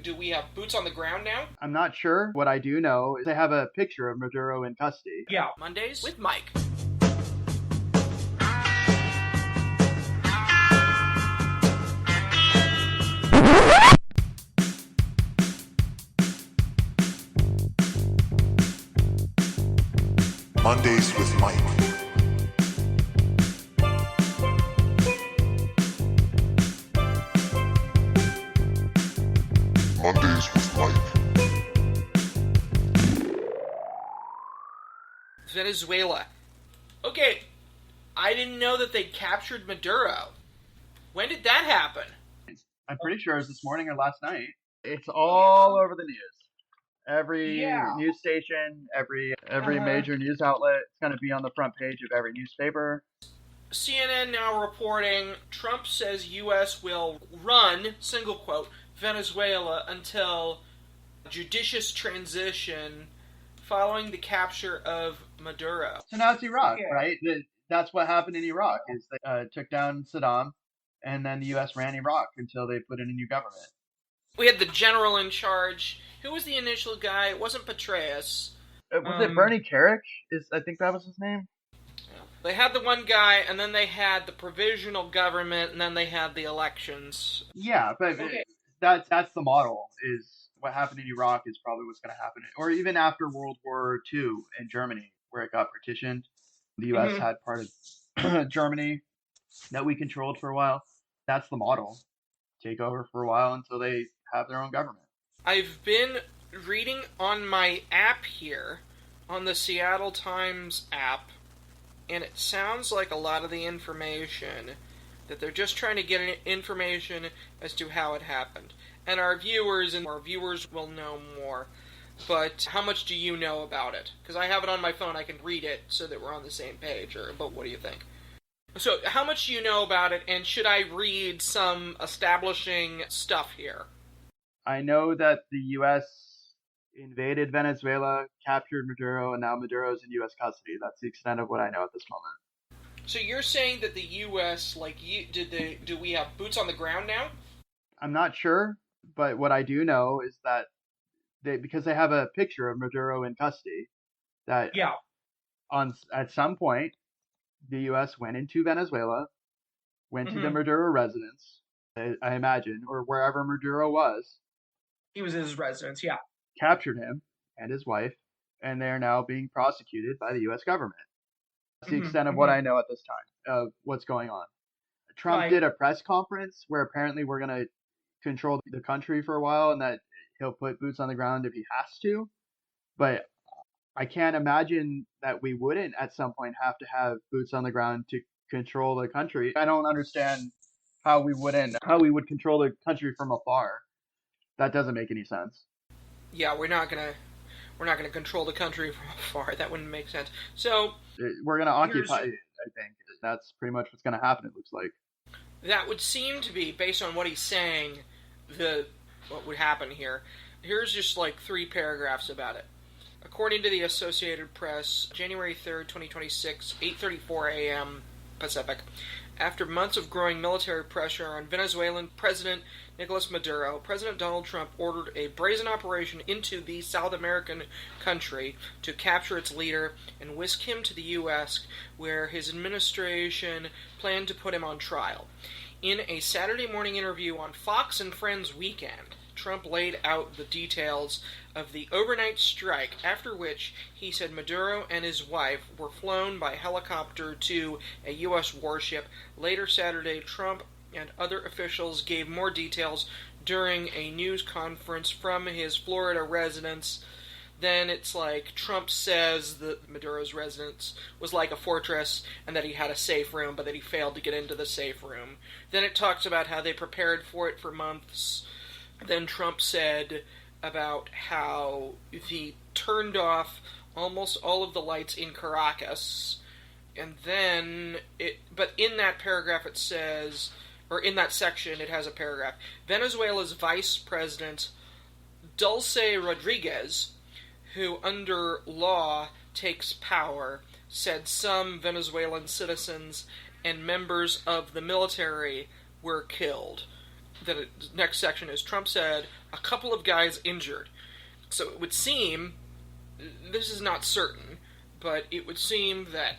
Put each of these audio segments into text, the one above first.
do we have boots on the ground now? I'm not sure. What I do know is they have a picture of Maduro in custody. Yeah. Mondays with Mike. Mondays with Mike. Mondays with Mike. Venezuela. Okay, I didn't know that they captured Maduro. When did that happen? I'm pretty sure it was this morning or last night. It's all over the news. Every news station, every major news outlet, it's going to be on the front page of every newspaper. CNN now reporting Trump says U.S. will run, single quote, Venezuela until judicious transition following the capture of Maduro. So now it's Iraq, right? That's what happened in Iraq, is they took down Saddam, and then the U.S. ran Iraq until they put in a new government. We had the general in charge. Who was the initial guy? It wasn't Petraeus. Was it Bernie Kerik? I think that was his name? They had the one guy, and then they had the provisional government, and then they had the elections. Yeah, but that's the model, is what happened in Iraq is probably what's going to happen. Or even after World War II in Germany, where it got partitioned. The U.S. had part of Germany that we controlled for a while. That's the model. Take over for a while until they have their own government. I've been reading on my app here, on the Seattle Times app, and it sounds like a lot of the information that they're just trying to get information as to how it happened. And our viewers will know more. But how much do you know about it? Because I have it on my phone, I can read it so that we're on the same page. But what do you think? So, how much do you know about it, and should I read some establishing stuff here? I know that the U.S. invaded Venezuela, captured Maduro, and now Maduro's in U.S. custody. That's the extent of what I know at this moment. So you're saying that the U.S., do we have boots on the ground now? I'm not sure, but what I do know is that because they have a picture of Maduro in custody, that at some point, the U.S. went into Venezuela, went to the Maduro residence, I imagine, or wherever Maduro was. He was in his residence, yeah. Captured him and his wife, and they are now being prosecuted by the U.S. government. That's the extent of what I know at this time of what's going on. Trump did a press conference where apparently we're going to control the country for a while and that he'll put boots on the ground if he has to. But I can't imagine that we wouldn't at some point have to have boots on the ground to control the country. I don't understand how we would control the country from afar. That doesn't make any sense. Yeah, we're not gonna control the country from afar. That wouldn't make sense. So we're gonna occupy it, I think. That's pretty much what's gonna happen, it looks like. That would seem to be, based on what he's saying, what would happen here. Here's just like 3 paragraphs about it. According to the Associated Press, January 3rd, 2026, 8:34 a.m. Pacific, after months of growing military pressure on Venezuelan President Nicolas Maduro, President Donald Trump ordered a brazen operation into the South American country to capture its leader and whisk him to the U.S., where his administration planned to put him on trial. In a Saturday morning interview on Fox and Friends Weekend, Trump laid out the details of the overnight strike, after which he said Maduro and his wife were flown by helicopter to a U.S. warship. Later Saturday, Trump and other officials gave more details during a news conference from his Florida residence. Then it's like Trump says that Maduro's residence was like a fortress and that he had a safe room, but that he failed to get into the safe room. Then it talks about how they prepared for it for months. Then Trump said about how he turned off almost all of the lights in Caracas. And then, but in that paragraph it says, or in that section it has a paragraph, Venezuela's Vice President Dulce Rodriguez, who under law takes power, said some Venezuelan citizens and members of the military were killed. next section is Trump said a couple of guys injured. So it would seem, this is not certain, but it would seem that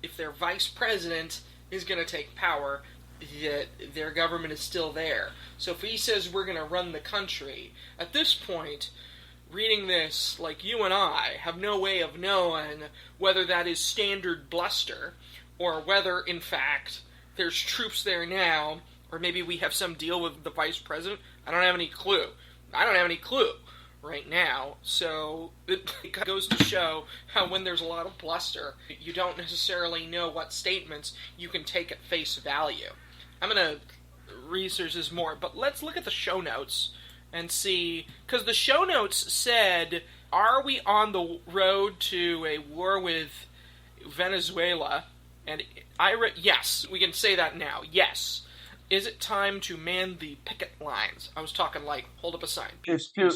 if their vice president is going to take power, that their government is still there. So if he says we're going to run the country, at this point, reading this, like you and I, have no way of knowing whether that is standard bluster or whether, in fact, there's troops there now, or maybe we have some deal with the vice president. I don't have any clue. Right now, so it goes to show how when there's a lot of bluster, you don't necessarily know what statements you can take at face value. I'm going to research this more, but let's look at the show notes and see, because the show notes said, are we on the road to a war with Venezuela? And yes, we can say that now, yes. Is it time to man the picket lines? I was talking like, hold up a sign. It's too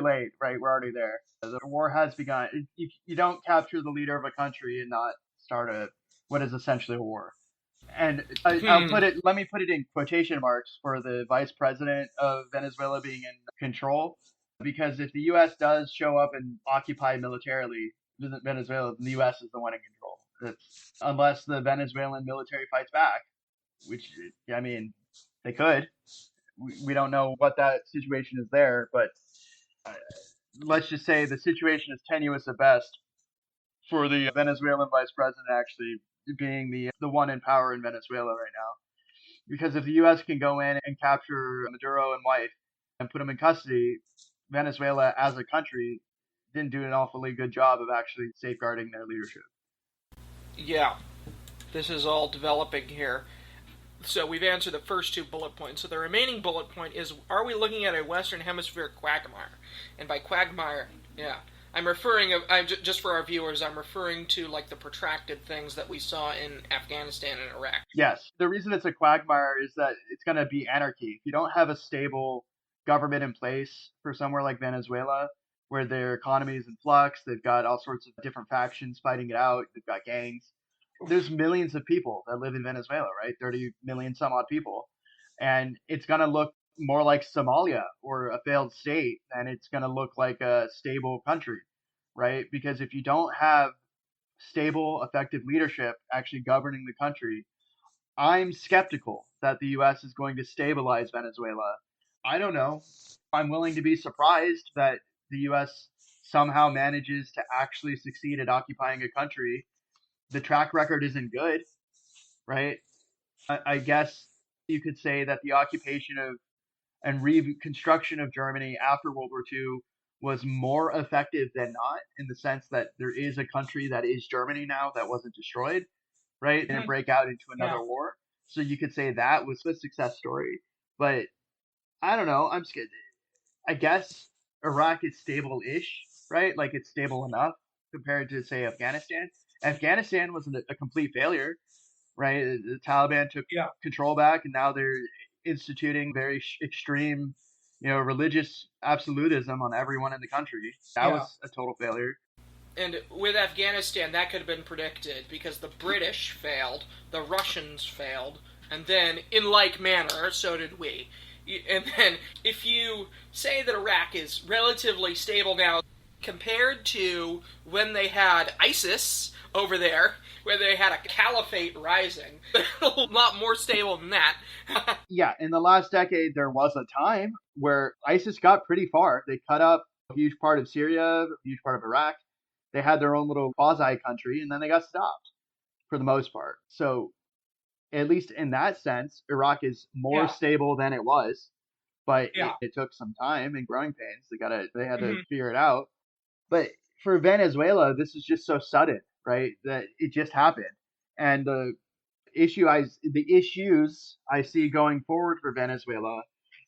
late, right? We're already there. The war has begun. You don't capture the leader of a country and not start what is essentially a war. And let me put it in quotation marks for the vice president of Venezuela being in control, because if the U.S. does show up and occupy militarily Venezuela, the U.S. is the one in control. Unless the Venezuelan military fights back. Which, I mean, they could. We don't know what that situation is there, but let's just say the situation is tenuous at best for the Venezuelan vice president actually being the one in power in Venezuela right now. Because if the U.S. can go in and capture Maduro and wife and put them in custody, Venezuela as a country didn't do an awfully good job of actually safeguarding their leadership. Yeah, this is all developing here. So we've answered the first two bullet points. So the remaining bullet point is, are we looking at a Western Hemisphere quagmire? And by quagmire, I'm referring, just for our viewers, I'm referring to like the protracted things that we saw in Afghanistan and Iraq. Yes. The reason it's a quagmire is that it's going to be anarchy. If you don't have a stable government in place for somewhere like Venezuela, where their economy is in flux, they've got all sorts of different factions fighting it out, they've got gangs. There's millions of people that live in Venezuela, right? 30 million some odd people. And it's going to look more like Somalia or a failed state than it's going to look like a stable country, right? Because if you don't have stable, effective leadership actually governing the country, I'm skeptical that the U.S. is going to stabilize Venezuela. I don't know. I'm willing to be surprised that the U.S. somehow manages to actually succeed at occupying a country. The track record isn't good, right? I guess you could say that the occupation of and reconstruction of Germany after World War II was more effective than not, in the sense that there is a country that is Germany now that wasn't destroyed, right? And break out into another war. So you could say that was a success story. But I don't know. I'm scared. I guess Iraq is stable-ish, right? Like it's stable enough compared to, say, Afghanistan. Afghanistan was a complete failure, right? The Taliban took control back, and now they're instituting very extreme, religious absolutism on everyone in the country. That was a total failure. And with Afghanistan, that could have been predicted because the British failed, the Russians failed, and then, in like manner, so did we. And then, if you say that Iraq is relatively stable now, compared to when they had ISIS over there, where they had a caliphate rising, a lot more stable than that. Yeah, in the last decade, there was a time where ISIS got pretty far. They cut up a huge part of Syria, a huge part of Iraq. They had their own little quasi-country, and then they got stopped for the most part. So, at least in that sense, Iraq is more stable than it was, but it took some time and growing pains. They had to figure it out. But for Venezuela, this is just so sudden, right? That it just happened. And the issues I see going forward for Venezuela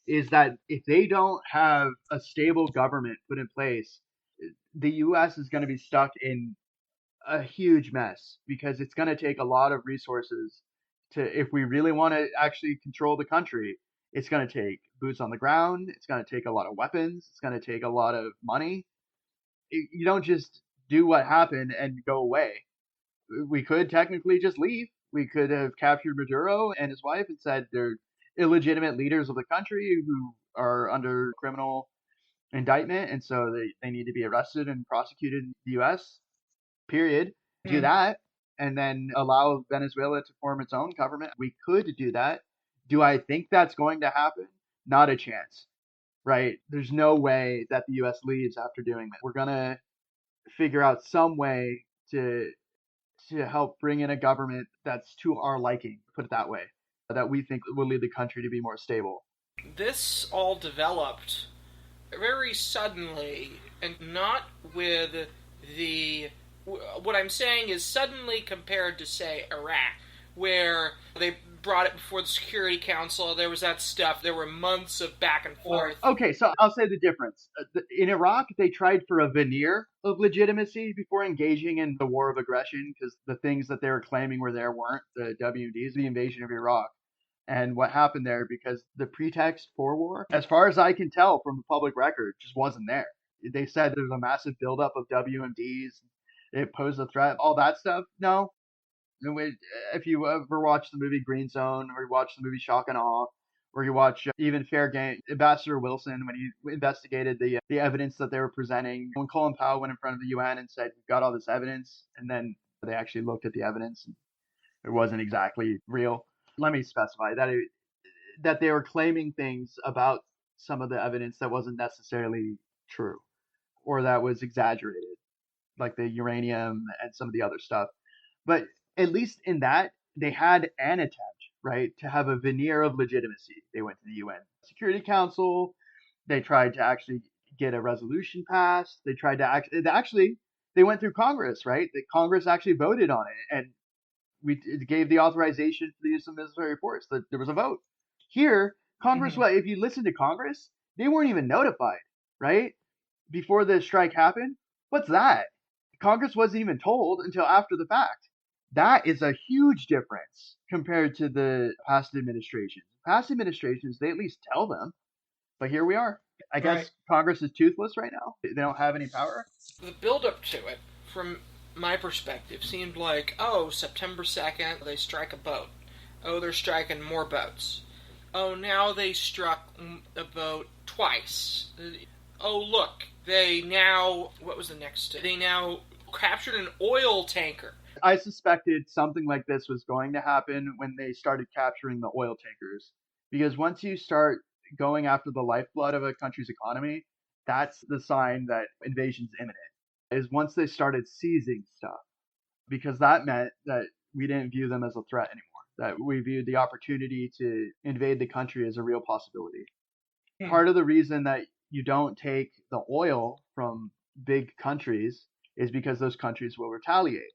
is that if they don't have a stable government put in place, the U.S. is going to be stuck in a huge mess, because it's going to take a lot of resources if we really want to actually control the country. It's going to take boots on the ground. It's going to take a lot of weapons. It's going to take a lot of money. You don't just do what happened and go away. We could technically just leave. We could have captured Maduro and his wife and said, illegitimate leaders of the country who are under criminal indictment, and so they need to be arrested and prosecuted in the U.S., period. Do that, and then allow Venezuela to form its own government. We could do that. Do I think that's going to happen? Not a chance, right? There's no way that the U.S. leaves after doing that. We're going to figure out some way to help bring in a government that's to our liking, put it that way, that we think will lead the country to be more stable. This all developed very suddenly, and not with the... What I'm saying is suddenly compared to, say, Iraq, where they brought it before the Security Council, there was that stuff, there were months of back and forth. Okay, so I'll say the difference. In Iraq, they tried for a veneer of legitimacy before engaging in the war of aggression, because the things that they were claiming were there weren't, the WMDs, the invasion of Iraq. And what happened there, because the pretext for war, as far as I can tell from the public record, just wasn't there. They said there was a massive buildup of WMDs, it posed a threat, all that stuff. No. If you ever watch the movie Green Zone, or you watch the movie Shock and Awe, or you watch even Fair Game, Ambassador Wilson, when he investigated the evidence that they were presenting, when Colin Powell went in front of the UN and said, we've got all this evidence, and then they actually looked at the evidence, and it wasn't exactly real. Let me specify that they were claiming things about some of the evidence that wasn't necessarily true, or that was exaggerated, like the uranium and some of the other stuff. But at least in that, they had an attempt, right, to have a veneer of legitimacy. They went to the UN Security Council. They tried to actually get a resolution passed. They tried to they went through Congress, right? The Congress actually voted on it, and it gave the authorization for the use of military force. There was a vote. Here, Congress, if you listen to Congress, they weren't even notified, right? Before the strike happened. What's that? Congress wasn't even told until after the fact. That is a huge difference compared to the past administrations. Past administrations, they at least tell them. But here we are. I guess Congress is toothless right now. They don't have any power. The build-up to it, from my perspective, seemed like, oh, September 2nd, they strike a boat. Oh, they're striking more boats. Oh, now they struck a boat twice. Oh, look, they now... What was the next? They now captured an oil tanker. I suspected something like this was going to happen when they started capturing the oil tankers. Because once you start going after the lifeblood of a country's economy, that's the sign that invasion's imminent, is once they started seizing stuff. Because that meant that we didn't view them as a threat anymore. That we viewed the opportunity to invade the country as a real possibility. Part of the reason that you don't take the oil from big countries is because those countries will retaliate.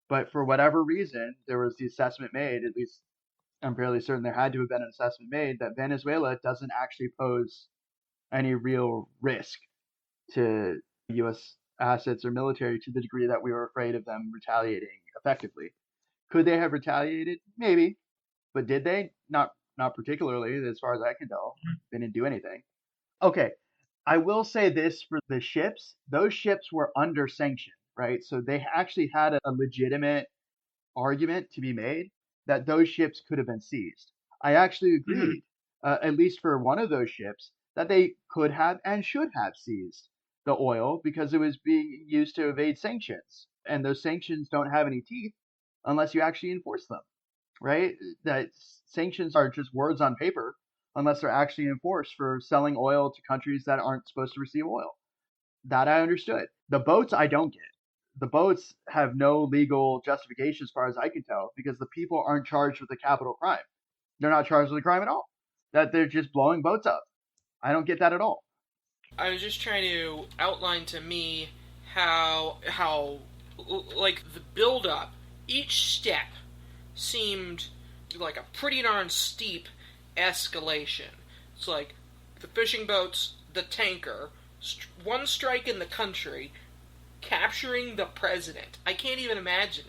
But for whatever reason, there was the assessment made, at least I'm fairly certain there had to have been an assessment made, that Venezuela doesn't actually pose any real risk to U.S. assets or military to the degree that we were afraid of them retaliating effectively. Could they have retaliated? Maybe. But did they? Not particularly, as far as I can tell. They didn't do anything. Okay. I will say this for the ships. Those ships were under sanction, right? So they actually had a legitimate argument to be made that those ships could have been seized. I actually agreed, at least for one of those ships, that they could have and should have seized the oil because it was being used to evade sanctions. And those sanctions don't have any teeth unless you actually enforce them, right? That sanctions are just words on paper unless they're actually enforced for selling oil to countries that aren't supposed to receive oil. That I understood. The boats I don't get. The boats have no legal justification as far as I can tell because the people aren't charged with a capital crime. They're not charged with a crime at all. That they're just blowing boats up. I don't get that at all. I was just trying to outline to me how like the build-up, each step seemed like a pretty darn steep escalation. It's like the fishing boats, the tanker, one strike in the country, capturing the president. I can't even imagine.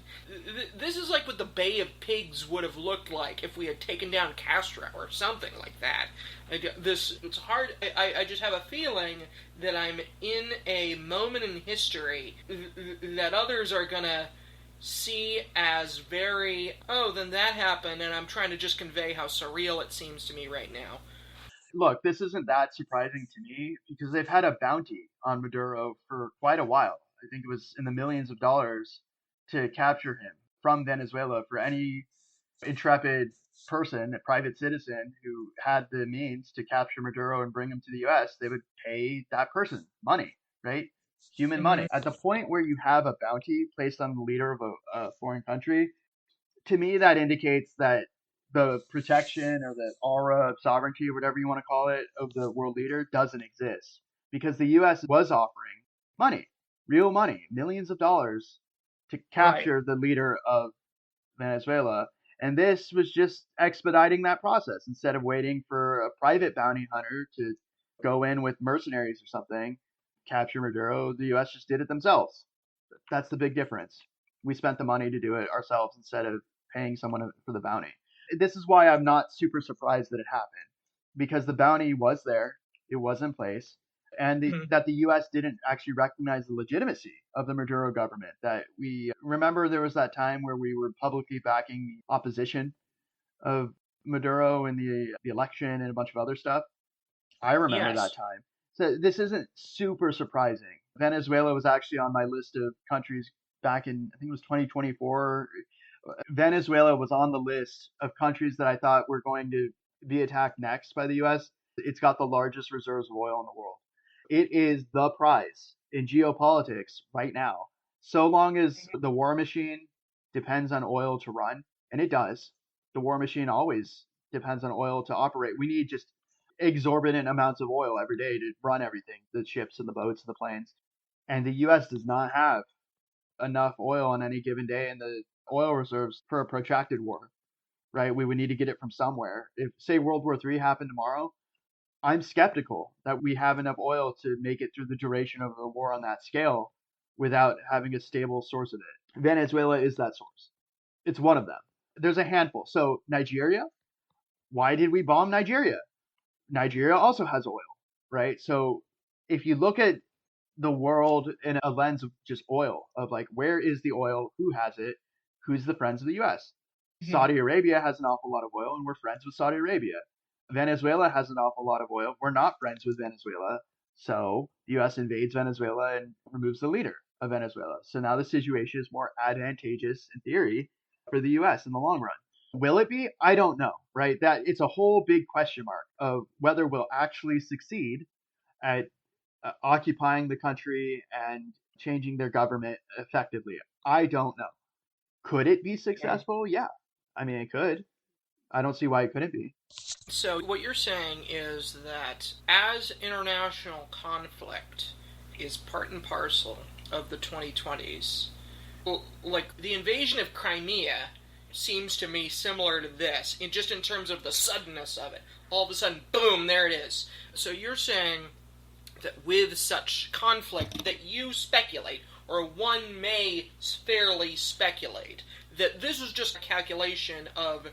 This is like what the Bay of Pigs would have looked like if we had taken down Castro or something like that. It's hard. I just have a feeling that I'm in a moment in history that others are gonna see as very, oh, then that happened, and I'm trying to just convey how surreal it seems to me right now. Look, this isn't that surprising to me because they've had a bounty on Maduro for quite a while. I think it was in the millions of dollars to capture him from Venezuela for any intrepid person, a private citizen who had the means to capture Maduro and bring him to the US. They would pay that person money, right? Human money. At the point where you have a bounty placed on the leader of a foreign country, to me that indicates that the protection or the aura of sovereignty or whatever you want to call it of the world leader doesn't exist because the US was offering money, real money, millions of dollars to capture the leader of Venezuela. And this was just expediting that process instead of waiting for a private bounty hunter to go in with mercenaries or something, capture Maduro. The US just did it themselves. That's the big difference. We spent the money to do it ourselves instead of paying someone for the bounty. This is why I'm not super surprised that it happened because the bounty was there, it was in place, and that the U.S. didn't actually recognize the legitimacy of the Maduro government. That we remember there was that time where we were publicly backing the opposition of Maduro in the election and a bunch of other stuff. I remember that time. So this isn't super surprising. Venezuela was actually on my list of countries back in, I think it was 2024. Venezuela was on the list of countries that I thought were going to be attacked next by the US. It's got the largest reserves of oil in the world. It is the prize in geopolitics right now. So long as the war machine depends on oil to run, and it does, the war machine always depends on oil to operate. We need just exorbitant amounts of oil every day to run everything, the ships and the boats and the planes. And the US does not have enough oil on any given day in the oil reserves for a protracted war, right? We would need to get it from somewhere. If, say, World War III happened tomorrow, I'm skeptical that we have enough oil to make it through the duration of the war on that scale without having a stable source of it. Venezuela is that source. It's one of them. There's a handful. So Nigeria, why did we bomb Nigeria? Nigeria also has oil, right? So if you look at the world in a lens of just oil, of like, where is the oil? Who has it? Who's the friends of the US? Saudi Arabia has an awful lot of oil, and we're friends with Saudi Arabia. Venezuela has an awful lot of oil. We're not friends with Venezuela. So the US invades Venezuela and removes the leader of Venezuela. So now the situation is more advantageous in theory for the US in the long run. Will it be? I don't know, right? That it's a whole big question mark of whether we'll actually succeed at occupying the country and changing their government effectively. I don't know. Could it be successful? Yeah. I mean, it could. I don't see why it couldn't be. So what you're saying is that as international conflict is part and parcel of the 2020s, like the invasion of Crimea seems to me similar to this, just in terms of the suddenness of it. All of a sudden, boom, there it is. So you're saying that with such conflict that you speculate, or one may fairly speculate, that this is just a calculation of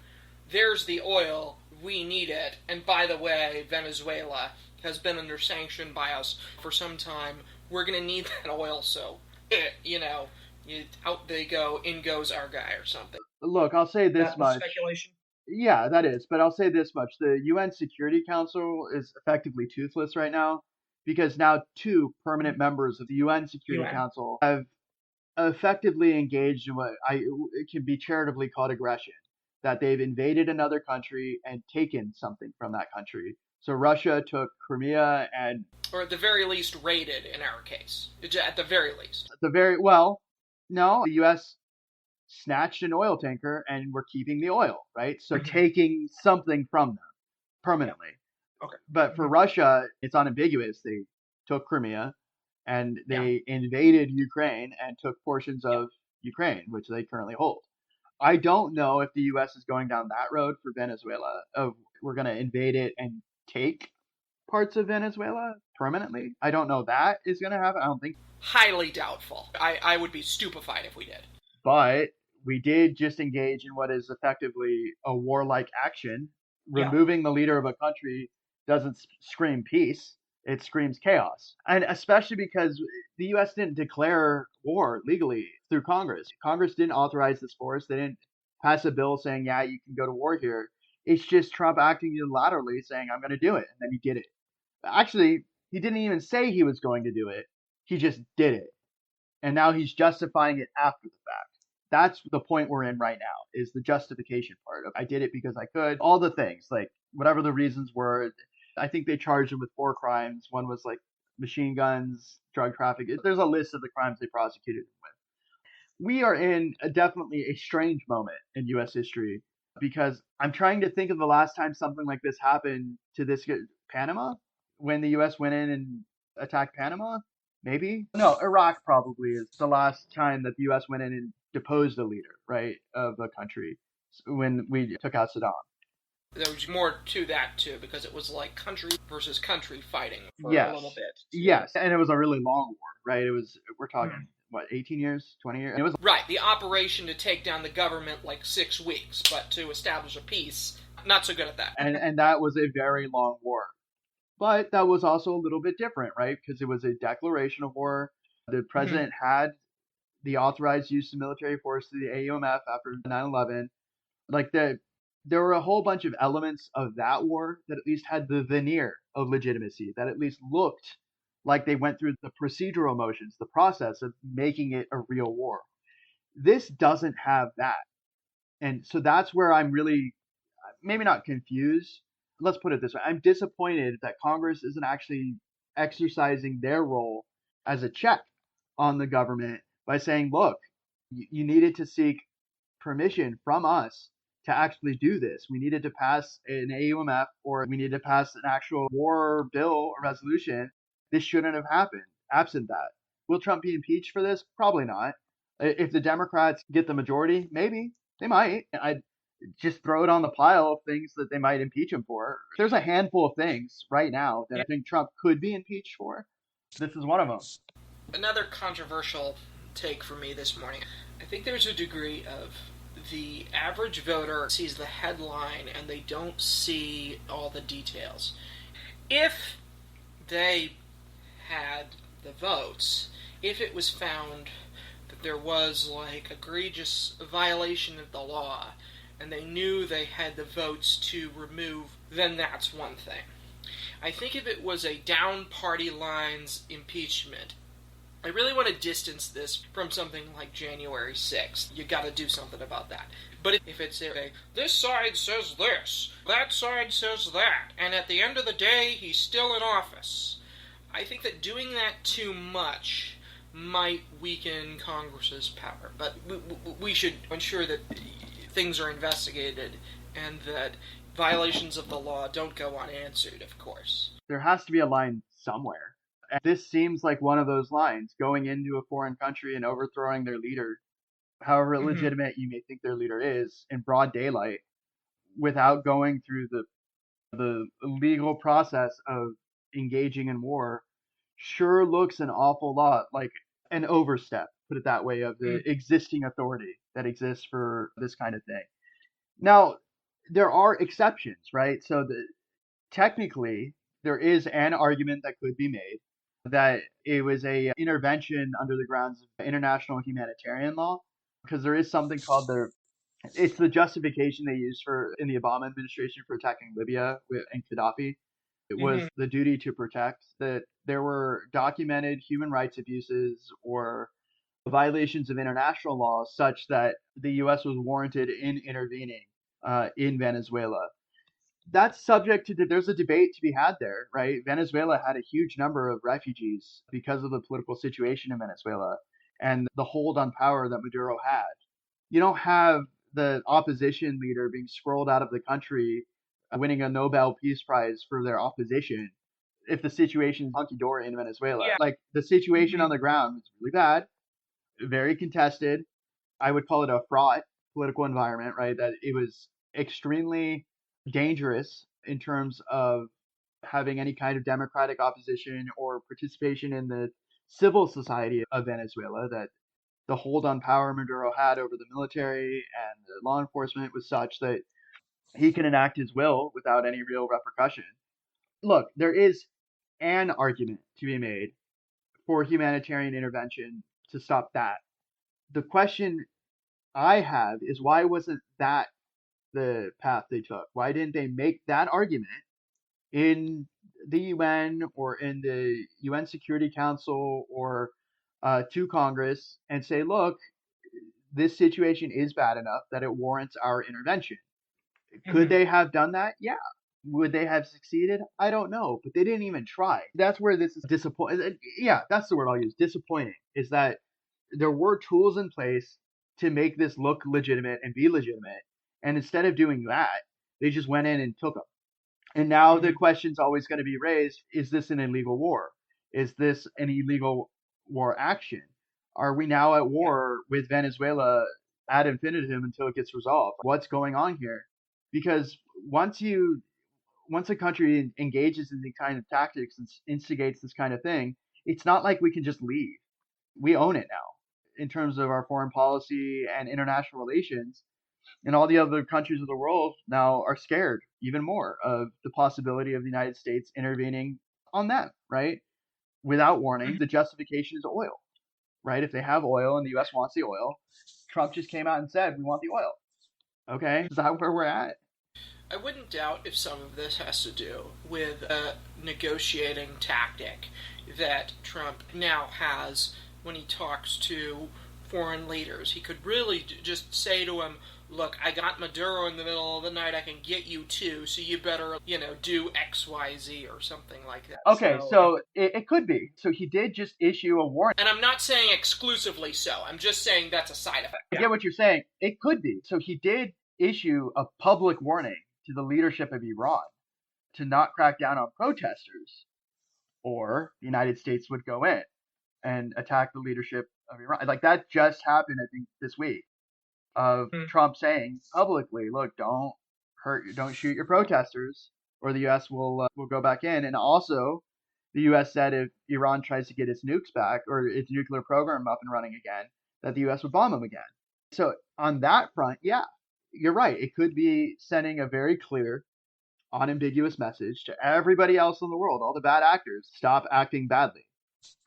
there's the oil, we need it, and by the way, Venezuela has been under sanction by us for some time, we're going to need that oil, so, out they go, in goes our guy or something. Look, I'll say this much. Speculation. Yeah, that is, but I'll say this much. The UN Security Council is effectively toothless right now because now 2 permanent members of the UN Security Council have effectively engaged in what it can be charitably called aggression, that they've invaded another country and taken something from that country. So Russia took Crimea and... Or at the very least raided, in our case. At the very least. No, the U.S. snatched an oil tanker and we're keeping the oil, right? So taking something from them permanently. Okay. But for Russia, it's unambiguous. They took Crimea and they invaded Ukraine and took portions of Ukraine, which they currently hold. I don't know if the U.S. is going down that road for Venezuela, of we're going to invade it and take parts of Venezuela permanently. I don't know that is going to happen. I don't think. Highly doubtful. I would be stupefied if we did. But we did just engage in what is effectively a warlike action. Removing the leader of a country doesn't scream peace. It screams chaos. And especially because the US didn't declare war legally through Congress. Congress didn't authorize this force. They didn't pass a bill saying, yeah, you can go to war here. It's just Trump acting unilaterally saying, I'm going to do it. And then he did it. Actually, he didn't even say he was going to do it. He just did it. And now he's justifying it after the fact. That's the point we're in right now, is the justification part of I did it because I could. All the things, like whatever the reasons were. I think they charged him with 4 crimes. One was like machine guns, drug trafficking. There's a list of the crimes they prosecuted him with. We are in definitely a strange moment in U.S. history because I'm trying to think of the last time something like this happened to this Panama, when the U.S. went in and attacked Panama. Maybe no, Iraq probably is the last time that the U.S. went in and deposed a leader, right, of a country when we took out Saddam. There was more to that too, because it was like country versus country fighting for Yes. a little bit. Yes, and it was a really long war, right? We're talking what, 18 years, 20 years? And it was right. The operation to take down the government, like 6 weeks, but to establish a peace, not so good at that. And that was a very long war. But that was also a little bit different, right? Because it was a declaration of war. The president had the authorized use of military force to the AUMF after 9/11. Like there were a whole bunch of elements of that war that at least had the veneer of legitimacy, that at least looked like they went through the procedural motions, the process of making it a real war. This doesn't have that. And so that's where I'm really, maybe not confused. Let's put it this way. I'm disappointed that Congress isn't actually exercising their role as a check on the government by saying, look, you needed to seek permission from us to actually do this. We needed to pass an AUMF, or we needed to pass an actual war bill or resolution. This shouldn't have happened absent that. Will Trump be impeached for this? Probably not. If the Democrats get the majority, maybe. They might. I'd just throw it on the pile of things that they might impeach him for. There's a handful of things right now that I think Trump could be impeached for. This is one of them. Another controversial take for me this morning. I think there's a degree of the average voter sees the headline and they don't see all the details. If they had the votes, if it was found that there was like egregious violation of the law and they knew they had the votes to remove, then that's one thing. I think if it was a down party lines impeachment, I really want to distance this from something like January 6th. You got to do something about that. But if it's this side says this, that side says that, and at the end of the day, he's still in office, I think that doing that too much might weaken Congress's power. But we should ensure that things are investigated and that violations of the law don't go unanswered, of course. There has to be a line somewhere. And this seems like one of those lines, going into a foreign country and overthrowing their leader, however legitimate you may think their leader is, in broad daylight, without going through the legal process of engaging in war, sure looks an awful lot like an overstep, put it that way, of the existing authority that exists for this kind of thing. Now, there are exceptions, right? So technically, there is an argument that could be made that it was a intervention under the grounds of international humanitarian law, because there is something called it's the justification they used in the Obama administration for attacking Libya and Gaddafi. It was the duty to protect, that there were documented human rights abuses or violations of international law such that the U.S. was warranted in intervening in Venezuela. That's subject to, there's a debate to be had there, right? Venezuela had a huge number of refugees because of the political situation in Venezuela and the hold on power that Maduro had. You don't have the opposition leader being scrolled out of the country, winning a Nobel Peace Prize for their opposition, if the situation is hunky-dory in Venezuela. Yeah. Like, the situation on the ground is really bad, very contested. I would call it a fraught political environment, right? That it was extremely dangerous in terms of having any kind of democratic opposition or participation in the civil society of Venezuela, that the hold on power Maduro had over the military and the law enforcement was such that he can enact his will without any real repercussion. Look, there is an argument to be made for humanitarian intervention to stop that. The question I have is, why wasn't that the path they took? Why didn't they make that argument in the UN or in the UN Security Council or to Congress and say, look, this situation is bad enough that it warrants our intervention? Could they have done that? Yeah. Would they have succeeded? I don't know, but they didn't even try. That's where this is disappointing. Yeah, that's the word I'll use. Disappointing is that there were tools in place to make this look legitimate and be legitimate, and instead of doing that, they just went in and took them. And now the question's always going to be raised: is this an illegal war? Is this an illegal war action? Are we now at war with Venezuela ad infinitum until it gets resolved? What's going on here? Because once a country engages in these kind of tactics and instigates this kind of thing, it's not like we can just leave. We own it now in terms of our foreign policy and international relations. And all the other countries of the world now are scared even more of the possibility of the United States intervening on them, right? Without warning. The justification is oil, right? If they have oil and the U.S. wants the oil, Trump just came out and said, we want the oil. Okay, is that where we're at? I wouldn't doubt if some of this has to do with a negotiating tactic that Trump now has when he talks to foreign leaders. He could really just say to him, look, I got Maduro in the middle of the night, I can get you too, so you better, do X, Y, Z or something like that. Okay, so it could be. So he did just issue a warning. And I'm not saying exclusively so, I'm just saying that's a side effect. I get what you're saying. It could be. So he did issue a public warning to the leadership of Iran to not crack down on protesters, or the United States would go in and attack the leadership of Iran. Like, that just happened, I think, this week, of Trump saying publicly, look, don't shoot your protesters, or the U.S. will go back in. And also, the U.S. said if Iran tries to get its nukes back, or its nuclear program up and running again, that the U.S. would bomb them again. So on that front, yeah, you're right. It could be sending a very clear, unambiguous message to everybody else in the world, all the bad actors: stop acting badly,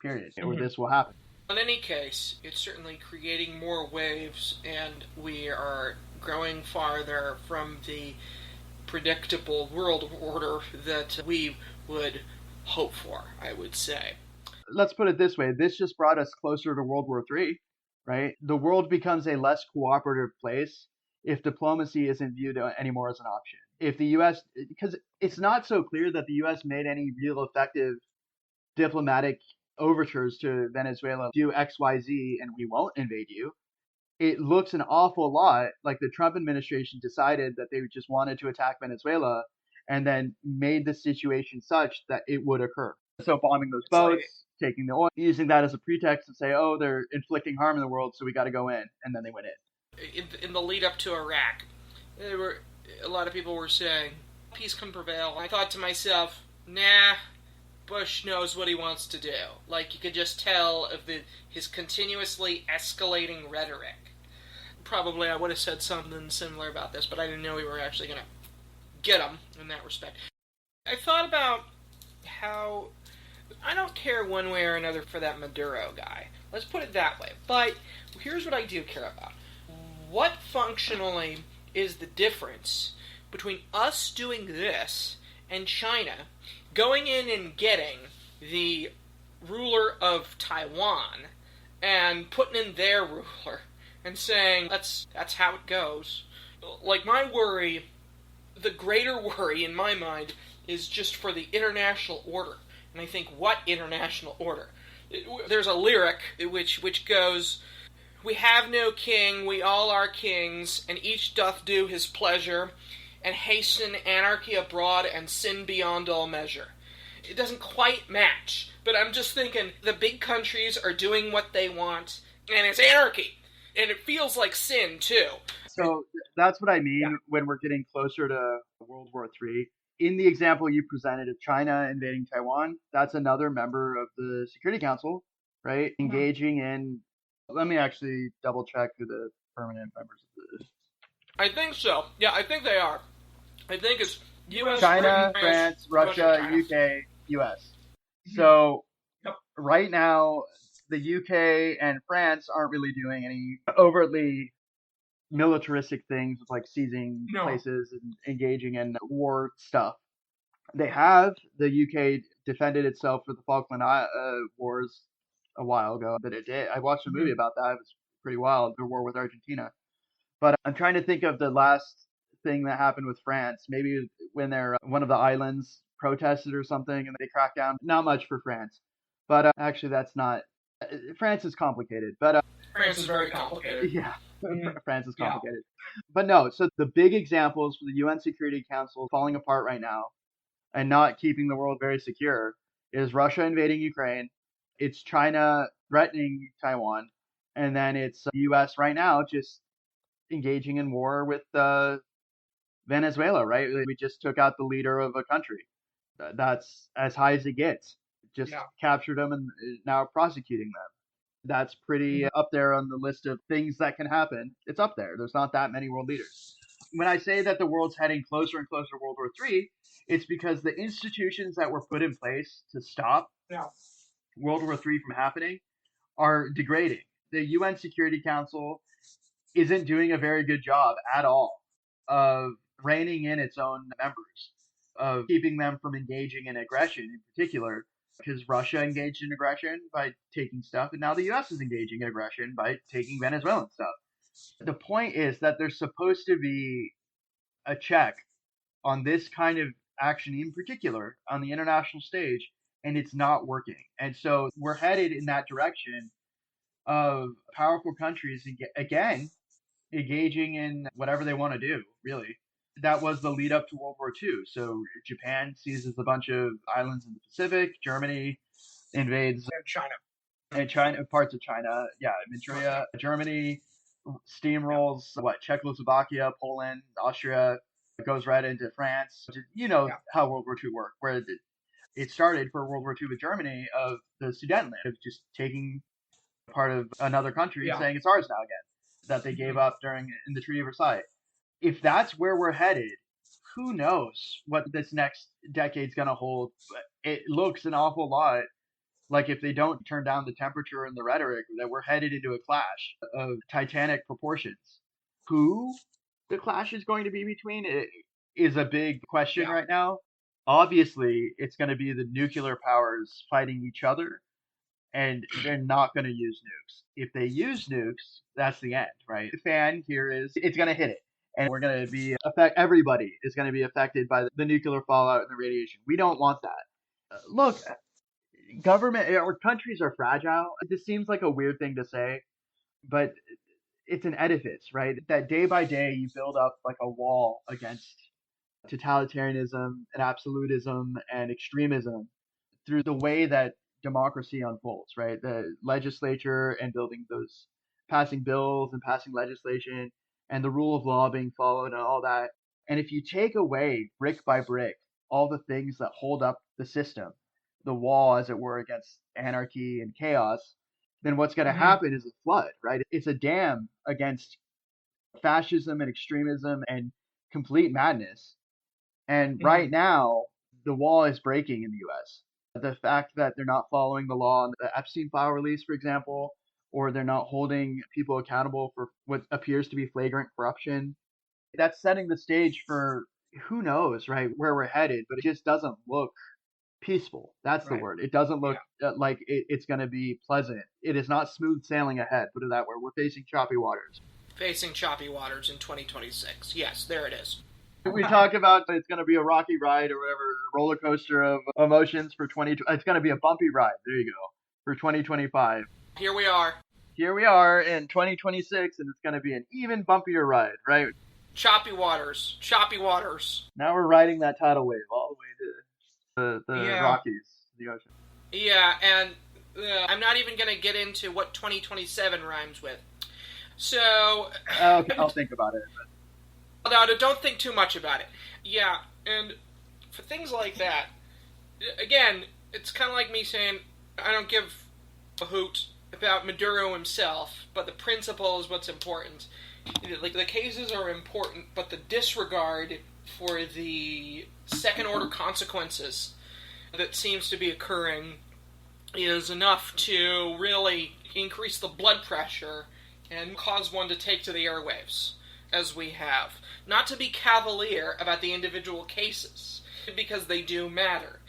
period, or this will happen. In any case, it's certainly creating more waves, and we are growing farther from the predictable world order that we would hope for, I would say. Let's put it this way. This just brought us closer to World War III, right? The world becomes a less cooperative place if diplomacy isn't viewed anymore as an option. If the U.S., because it's not so clear that the U.S. made any real effective diplomatic overtures to Venezuela, do X, Y, Z, and we won't invade you. It looks an awful lot like the Trump administration decided that they just wanted to attack Venezuela and then made the situation such that it would occur. So bombing those boats, taking the oil, using that as a pretext to say, oh, they're inflicting harm in the world, so we got to go in, and then they went in. In the lead up to Iraq, a lot of people were saying, peace can prevail. I thought to myself, nah, Bush knows what he wants to do. Like, you could just tell of his continuously escalating rhetoric. Probably I would have said something similar about this, but I didn't know we were actually going to get him in that respect. I thought about how I don't care one way or another for that Maduro guy. Let's put it that way. But here's what I do care about. What functionally is the difference between us doing this and China going in and getting the ruler of Taiwan and putting in their ruler and saying, that's how it goes? Like, my worry, the greater worry in my mind, is just for the international order. And I think, what international order? There's a lyric which goes, we have no king, we all are kings, and each doth do his pleasure, and hasten anarchy abroad and sin beyond all measure. It doesn't quite match, but I'm just thinking the big countries are doing what they want, and it's anarchy. And it feels like sin, too. So that's what I mean when we're getting closer to World War III. In the example you presented of China invading Taiwan, that's another member of the Security Council, right? Engaging in, let me actually double check who the permanent members of this. I think so. Yeah, I think they are. I think it's U.S., China, Britain, France, Russia, UK, U.S. So Yep. right now, the UK and France aren't really doing any overtly militaristic things like seizing No. places and engaging in war stuff. They have. The UK defended itself for the Falkland Wars a while ago, but it did. I watched a movie about that. It was pretty wild, the war with Argentina. But I'm trying to think of the last thing that happened with France. Maybe when they're one of the islands protested or something and they cracked down. Not much for France. But actually, that's not. France is complicated. But France is very complicated. yeah, France is Yeah. complicated. But no, so the big examples for the UN Security Council falling apart right now and not keeping the world very secure is Russia invading Ukraine, it's China threatening Taiwan, and then it's the US right now just engaging in war with Venezuela, right? We just took out the leader of a country. That's as high as it gets. Just captured them and now prosecuting them. That's pretty up there on the list of things that can happen. It's up there. There's not that many world leaders. When I say that the world's heading closer and closer to World War III, it's because the institutions that were put in place to stop World War III from happening are degrading. The UN Security Council isn't doing a very good job at all of reining in its own members, of keeping them from engaging in aggression in particular, because Russia engaged in aggression by taking stuff, and now the US is engaging in aggression by taking Venezuelan stuff. The point is that there's supposed to be a check on this kind of action in particular on the international stage, and it's not working. And so we're headed in that direction of powerful countries again engaging in whatever they want to do, really. That was the lead up to World War II. So Japan seizes a bunch of islands in the Pacific. Germany invades China. Parts of China. Yeah, Manchuria. Germany steamrolls Czechoslovakia, Poland, Austria. Goes right into France. You know how World War II worked, where it started for World War II with Germany of the Sudetenland, of just taking part of another country and saying it's ours now again, that they gave up in the Treaty of Versailles. If that's where we're headed, who knows what this next decade's going to hold. It looks an awful lot like, if they don't turn down the temperature and the rhetoric, that we're headed into a clash of titanic proportions. Who the clash is going to be between is a big question right now. Obviously, it's going to be the nuclear powers fighting each other, and they're not going to use nukes. If they use nukes, that's the end, right? The fan here is, it's going to hit it. And we're going to be everybody is going to be affected by the nuclear fallout and the radiation. We don't want that. Look, government or countries are fragile. This seems like a weird thing to say, but it's an edifice, right? That day by day you build up like a wall against totalitarianism and absolutism and extremism through the way that democracy unfolds, right? The legislature and passing bills and passing legislation and the rule of law being followed and all that. And if you take away brick by brick all the things that hold up the system, the wall, as it were, against anarchy and chaos, then what's going to happen is a flood, right? It's a dam against fascism and extremism and complete madness. And right now, the wall is breaking in the US. The fact that they're not following the law on the Epstein file release, for example, or they're not holding people accountable for what appears to be flagrant corruption, that's setting the stage for who knows, right, where we're headed. But it just doesn't look peaceful. That's the word. It doesn't look like it's going to be pleasant. It is not smooth sailing ahead, put it that way. We're facing choppy waters. Facing choppy waters in 2026. Yes, there it is. We talk about it's going to be a rocky ride or whatever, roller coaster of emotions for 2020. It's going to be a bumpy ride. There you go. For 2025. Here we are. Here we are in 2026, and it's going to be an even bumpier ride, right? Choppy waters. Choppy waters. Now we're riding that tidal wave all the way to the Rockies, the ocean. Yeah, and I'm not even going to get into what 2027 rhymes with. So... Okay, I'll think about it. No, don't think too much about it. Yeah, and for things like that, again, it's kind of like me saying, I don't give a hoot about Maduro himself, but the principle is what's important. Like, the cases are important, but the disregard for the second-order consequences that seems to be occurring is enough to really increase the blood pressure and cause one to take to the airwaves, as we have. Not to be cavalier about the individual cases, because they do matter.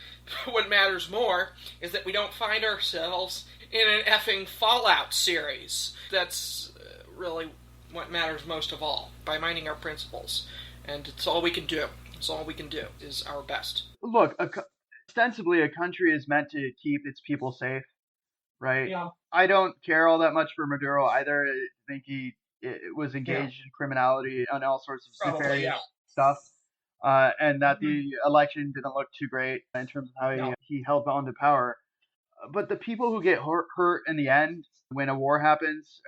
What matters more is that we don't find ourselves in an effing Fallout series. That's really what matters most of all, by minding our principles. And it's all we can do. It's all we can do, is our best. Look, ostensibly a country is meant to keep its people safe, right? Yeah. I don't care all that much for Maduro either. I think he was engaged in criminality and all sorts of nefarious stuff. And that the election didn't look too great in terms of how he held on to power. But the people who get hurt in the end when a war happens,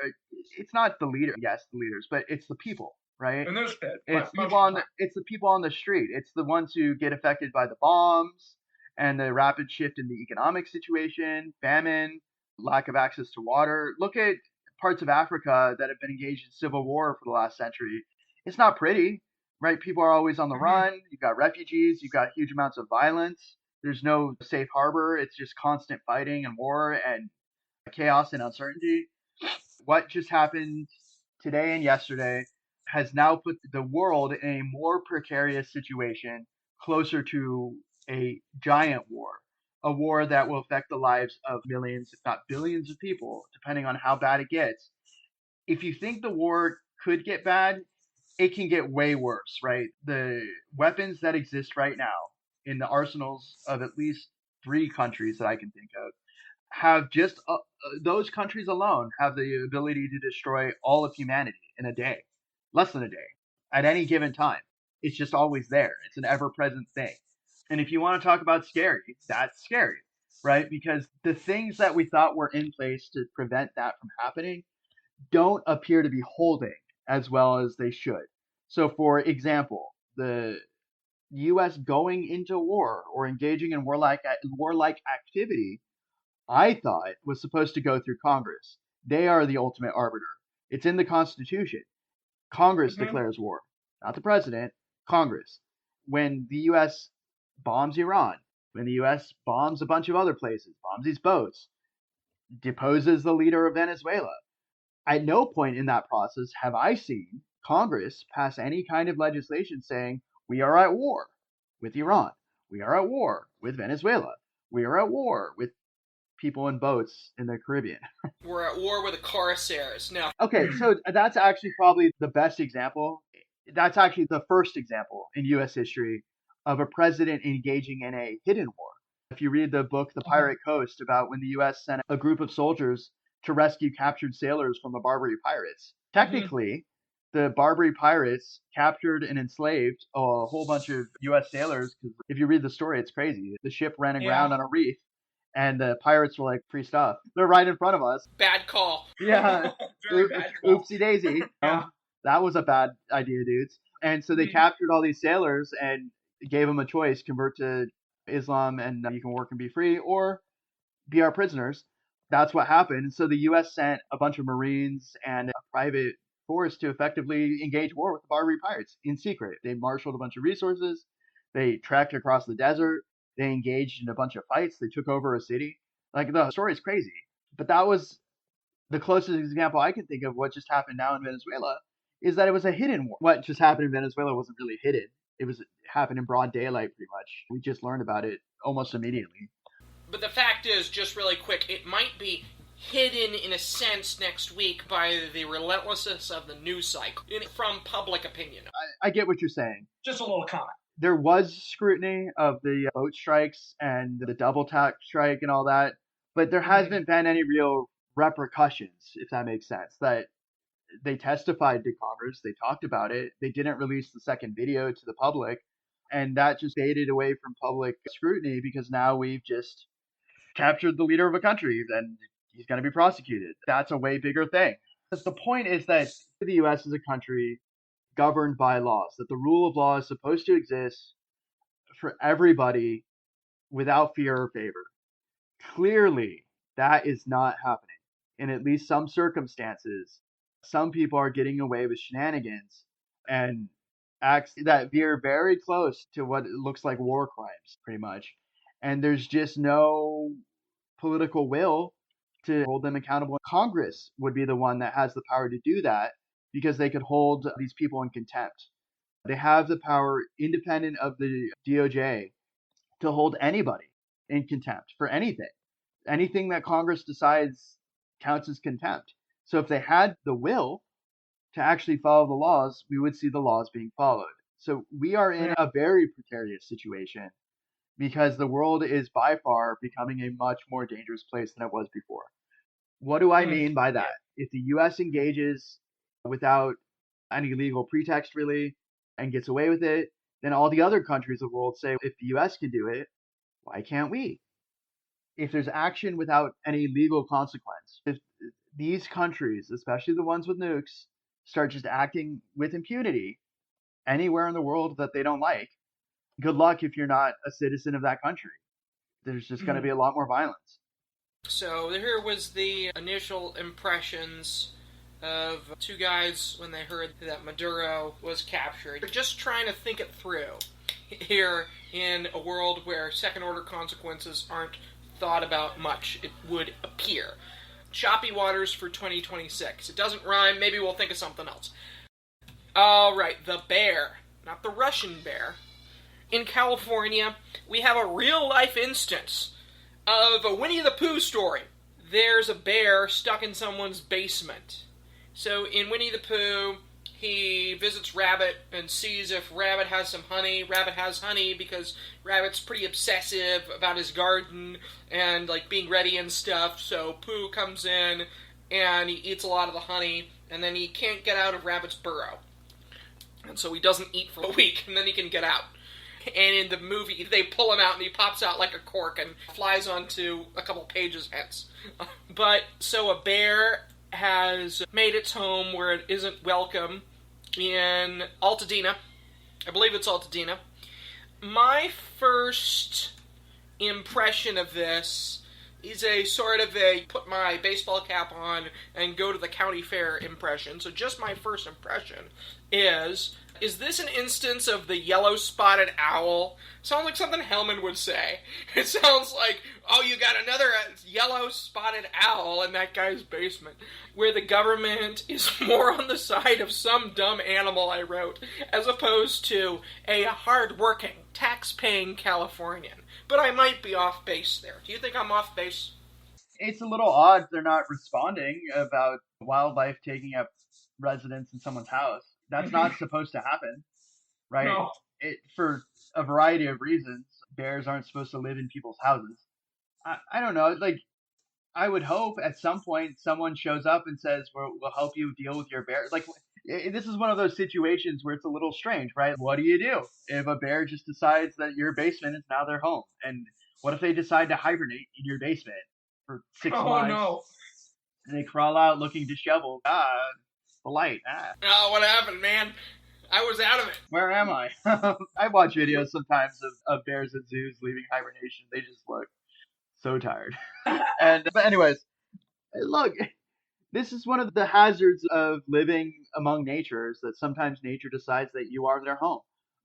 it's not the leader. Yes, the leaders, but it's the people, right? And there's it's the people on the street. It's the ones who get affected by the bombs and the rapid shift in the economic situation, famine, lack of access to water. Look at parts of Africa that have been engaged in civil war for the last century. It's not pretty, right? People are always on the run. You've got refugees. You've got huge amounts of violence. There's no safe harbor. It's just constant fighting and war and chaos and uncertainty. What just happened today and yesterday has now put the world in a more precarious situation, closer to a giant war, a war that will affect the lives of millions, if not billions of people, depending on how bad it gets. If you think the war could get bad, it can get way worse, right? The weapons that exist right now in the arsenals of at least 3 countries that I can think of have just those countries alone have the ability to destroy all of humanity in a day, less than a day, at any given time. It's just always there. It's an ever-present thing. And if you want to talk about scary, that's scary, right? Because the things that we thought were in place to prevent that from happening don't appear to be holding as well as they should. So, for example, the U.S. going into war or engaging in warlike activity, I thought was supposed to go through Congress. They are the ultimate arbiter. It's in the Constitution. Congress declares war, not the president, Congress. When the U.S. bombs Iran, when the U.S. bombs a bunch of other places, bombs these boats, deposes the leader of Venezuela, at no point in that process have I seen Congress pass any kind of legislation saying we are at war with Iran, we are at war with Venezuela, we are at war with people in boats in the Caribbean. We're at war with the Corsairs. No. Okay, so that's actually probably the best example. That's actually the first example in U.S. history of a president engaging in a hidden war. If you read the book The Pirate Coast, about when the U.S. sent a group of soldiers to rescue captured sailors from the Barbary pirates, technically, the Barbary pirates captured and enslaved a whole bunch of U.S. sailors. Because if you read the story, it's crazy. The ship ran aground on a reef, and the pirates were like, free stuff. They're right in front of us. Bad call. Yeah. Oopsie daisy. Yeah. That was a bad idea, dudes. And so they captured all these sailors and gave them a choice: convert to Islam and you can work and be free, or be our prisoners. That's what happened. So the U.S. sent a bunch of Marines and a private force to effectively engage war with the Barbary pirates in secret. They marshaled a bunch of resources. They trekked across the desert. They engaged in a bunch of fights. They took over a city. Like, the story is crazy. But that was the closest example I can think of what just happened now in Venezuela, is that it was a hidden war. What just happened in Venezuela wasn't really hidden. It happened in broad daylight, pretty much. We just learned about it almost immediately. But the fact is, just really quick, it might be hidden in a sense next week by the relentlessness of the news cycle from public opinion. I get what you're saying. Just a little comment. There was scrutiny of the boat strikes and the double tax strike and all that, but there hasn't been any real repercussions, if that makes sense. That they testified to Congress, they talked about it, they didn't release the second video to the public, and that just faded away from public scrutiny because now we've just captured the leader of a country and he's going to be prosecuted. That's a way bigger thing. The point is that the U.S. is a country governed by laws, that the rule of law is supposed to exist for everybody without fear or favor. Clearly, that is not happening. In at least some circumstances, some people are getting away with shenanigans and acts that veer very close to what looks like war crimes, pretty much. and there's just no political will to hold them accountable. Congress would be the one that has the power to do that because they could hold these people in contempt. They have the power, independent of the DOJ, to hold anybody in contempt for anything. Anything that Congress decides counts as contempt. So if they had the will to actually follow the laws, we would see the laws being followed. So we are in a very precarious situation because the world is by far becoming a much more dangerous place than it was before. What do I mean by that? If the US engages without any legal pretext, really, and gets away with it, then all the other countries of the world say, if the US can do it, why can't we? If there's action without any legal consequence, if these countries, especially the ones with nukes, start just acting with impunity anywhere in the world that they don't like, good luck if you're not a citizen of that country. There's just going to be a lot more violence. So here was the initial impressions of two guys when they heard that Maduro was captured. They're just trying to think it through here in a world where second-order consequences aren't thought about much, it would appear. Choppy waters for 2026. It doesn't rhyme, maybe we'll think of something else. Alright, the bear. Not the Russian bear. In California, we have a real-life instance of a Winnie the Pooh story. There's a bear stuck in someone's basement. So in Winnie the Pooh, he visits Rabbit and sees if Rabbit has some honey. Rabbit has honey because Rabbit's pretty obsessive about his garden and like being ready and stuff. So Pooh comes in and he eats a lot of the honey, and then he can't get out of Rabbit's burrow. And so he doesn't eat for a week, and then he can get out. And in the movie, they pull him out, and he pops out like a cork and flies onto a couple pages hence. But, so a bear has made its home where it isn't welcome in Altadena. I believe it's Altadena. My first impression of this is a sort of a put my baseball cap on and go to the county fair impression. So just my first impression is this an instance of the yellow-spotted owl? Sounds like something Hellman would say. It sounds like, oh, you got another yellow-spotted owl in that guy's basement, where the government is more on the side of some dumb animal I wrote, as opposed to a hard-working, tax-paying Californian. But I might be off base there. Do you think I'm off base? It's a little odd they're not responding about wildlife taking up residence in someone's house. That's not supposed to happen, right? No. For a variety of reasons, bears aren't supposed to live in people's houses. I don't know. Like, I would hope at some point someone shows up and says, we'll help you deal with your bear. Like, this is one of those situations where it's a little strange, right? What do you do if a bear just decides that your basement is now their home? And what if they decide to hibernate in your basement for 6 months? Oh, no. And they crawl out looking disheveled. The light. Oh, what happened, man? I was out of it. Where am I? I watch videos sometimes of bears at zoos leaving hibernation. They just look so tired. But anyways, look, this is one of the hazards of living among nature, is that sometimes nature decides that you are their home.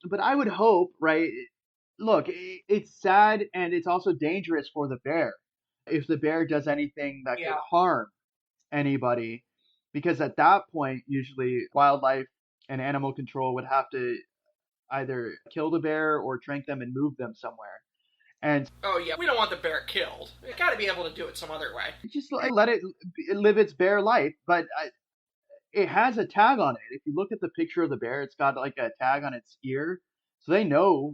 But I would hope, right, look, it's sad and it's also dangerous for the bear if the bear does anything that could harm anybody, because at that point, usually wildlife and animal control would have to either kill the bear or trank them and move them somewhere. And oh yeah, we don't want the bear killed. We got to be able to do it some other way. Just let it live its bear life, but it has a tag on it. If you look at the picture of the bear, it's got like a tag on its ear, so they know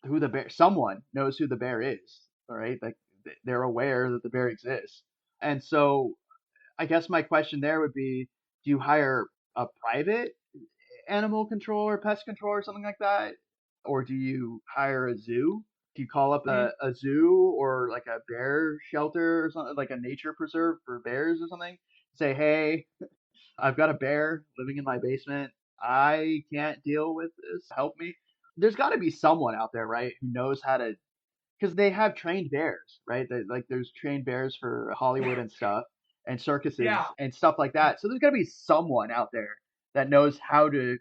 who the bear. Someone knows who the bear is. All right, like they're aware that the bear exists, and so I guess my question there would be: do you hire a private animal control or pest control or something like that, or do you hire a zoo? Do you call up a zoo or like a bear shelter or something, like a nature preserve for bears or something? Say, hey, I've got a bear living in my basement. I can't deal with this. Help me. There's got to be someone out there, right, who knows how to, because they have trained bears, right? Like there's trained bears for Hollywood and stuff, and circuses and stuff like that. So there's got to be someone out there that knows how to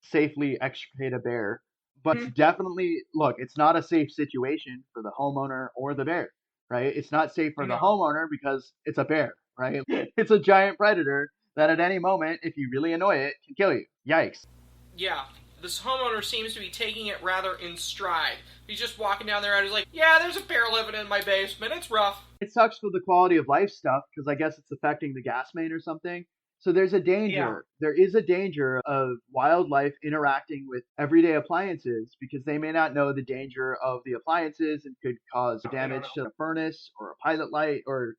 safely extricate a bear. But definitely, look, it's not a safe situation for the homeowner or the bear, right? It's not safe for the homeowner because it's a bear, right? It's a giant predator that at any moment, if you really annoy it, can kill you. Yikes. Yeah. This homeowner seems to be taking it rather in stride. He's just walking down there and he's like, yeah, there's a bear living in my basement. It's rough. It sucks for the quality of life stuff because I guess it's affecting the gas main or something. So there's a danger. Yeah. There is a danger of wildlife interacting with everyday appliances because they may not know the danger of the appliances and could cause damage to the furnace or a pilot light or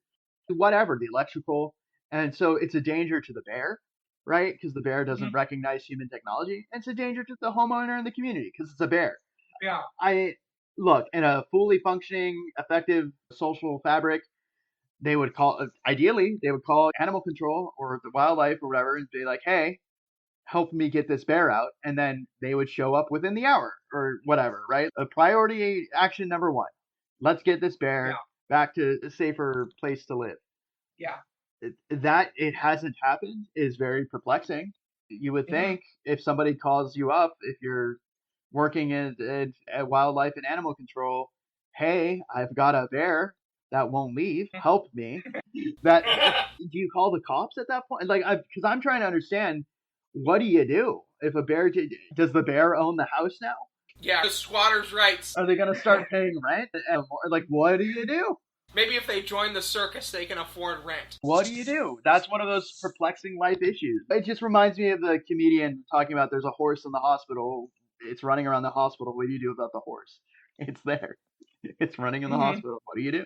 whatever, the electrical. And so it's a danger to the bear, right? Because the bear doesn't recognize human technology. And it's a danger to the homeowner and the community because it's a bear. Yeah. Look, in a fully functioning, effective social fabric, they would call animal control or the wildlife or whatever and be like, hey, help me get this bear out. And then they would show up within the hour or whatever, right? A priority action number 1. Let's get this bear back to a safer place to live. Yeah. That it hasn't happened is very perplexing. You would think if somebody calls you up, if you're working in wildlife and animal control, hey, I've got a bear that won't leave. Help me. Do you call the cops at that point? Like, because I'm trying to understand, what do you do if a bear? Does the bear own the house now? Yeah, the squatters' rights. Are they going to start paying rent? Like, what do you do? Maybe if they join the circus, they can afford rent. What do you do? That's one of those perplexing life issues. It just reminds me of the comedian talking about there's a horse in the hospital. It's running around the hospital. What do you do about the horse? It's there. It's running in the hospital. What do you do?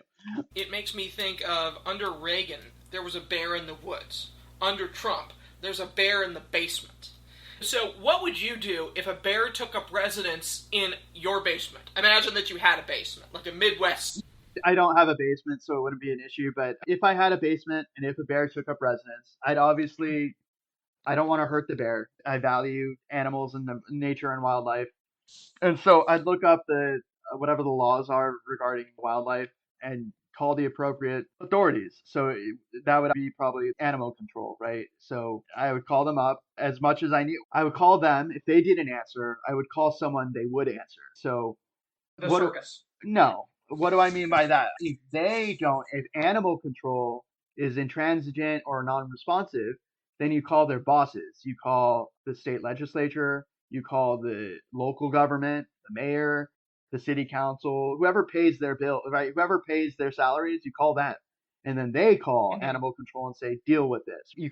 It makes me think of under Reagan, there was a bear in the woods. Under Trump, there's a bear in the basement. So what would you do if a bear took up residence in your basement? Imagine that you had a basement, like a Midwest. I don't have a basement, so it wouldn't be an issue. But if I had a basement and if a bear took up residence, I don't want to hurt the bear. I value animals and nature and wildlife. And so I'd look up whatever the laws are regarding wildlife and call the appropriate authorities. So that would be probably animal control, right? So I would call them up as much as I knew. I would call them. If they didn't answer, I would call someone they would answer. So the circus. No. What do I mean by that? If animal control is intransigent or non-responsive, then you call their bosses. You call the state legislature, you call the local government, the mayor, the city council, whoever pays their bill, right? Whoever pays their salaries, you call them. And then they call animal control and say, deal with this. You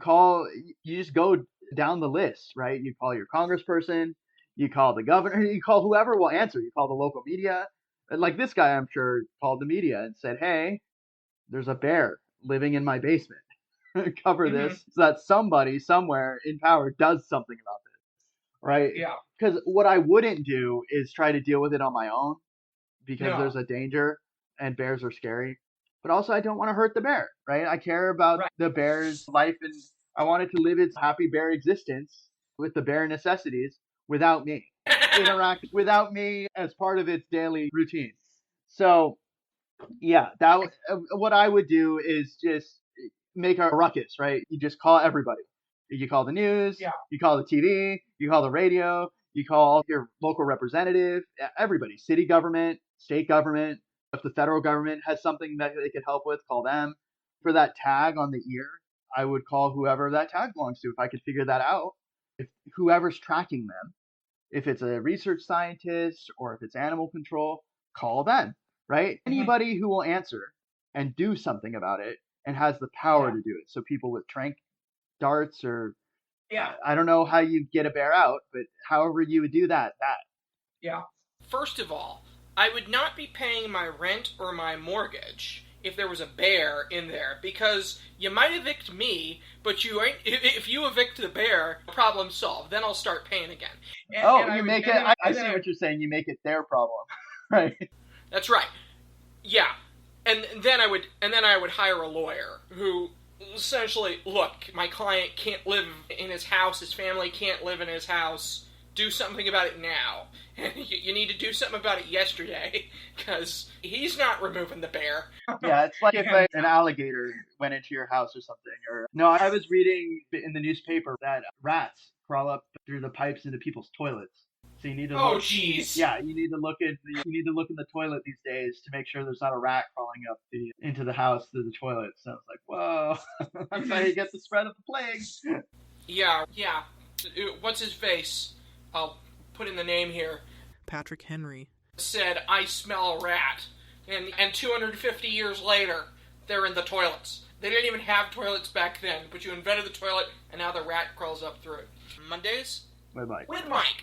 just go down the list, right? You call your congressperson, you call the governor, you call whoever will answer. You call the local media. Like this guy, I'm sure, called the media and said, hey, there's a bear living in my basement. Cover this so that somebody somewhere in power does something about this, right? Yeah. Because what I wouldn't do is try to deal with it on my own because there's a danger and bears are scary. But also I don't want to hurt the bear, right? I care about the bear's life and I want it to live its happy bear existence with the bare necessities without me. Interact without me as part of its daily routine. So, yeah, what I would do is just make a ruckus, right? You just call everybody. You call the news, you call the TV, you call the radio, you call your local representative, everybody, city government, state government. If the federal government has something that they could help with, call them. For that tag on the ear, I would call whoever that tag belongs to if I could figure that out. If whoever's tracking them, if it's a research scientist or if it's animal control, call them, right? Anybody who will answer and do something about it and has the power to do it. So people with tranq darts or I don't know how you get a bear out, but however you would do that. Yeah. First of all, I would not be paying my rent or my mortgage if there was a bear in there, because you might evict me, but you ain't. If you evict the bear, problem solved. Then I'll start paying again. I see what you're saying. You make it their problem, right? That's right. Yeah, and then I would hire a lawyer who essentially, look, my client can't live in his house. His family can't live in his house. Do something about it now. And you need to do something about it yesterday, because he's not removing the bear. Yeah, it's like if an alligator went into your house or something. No, I was reading in the newspaper that rats crawl up through the pipes into people's toilets. So you need to Oh, look. jeez. Yeah, you need to look in the toilet these days to make sure there's not a rat crawling up into the house through the toilet. So it's like, whoa, that's how you get the spread of the plague. Yeah. What's his face? I'll put in the name here. Patrick Henry Said, I smell a rat. And 250 years later, they're in the toilets. They didn't even have toilets back then, but you invented the toilet, and now the rat crawls up through it. Mondays? With Mike. With Mike.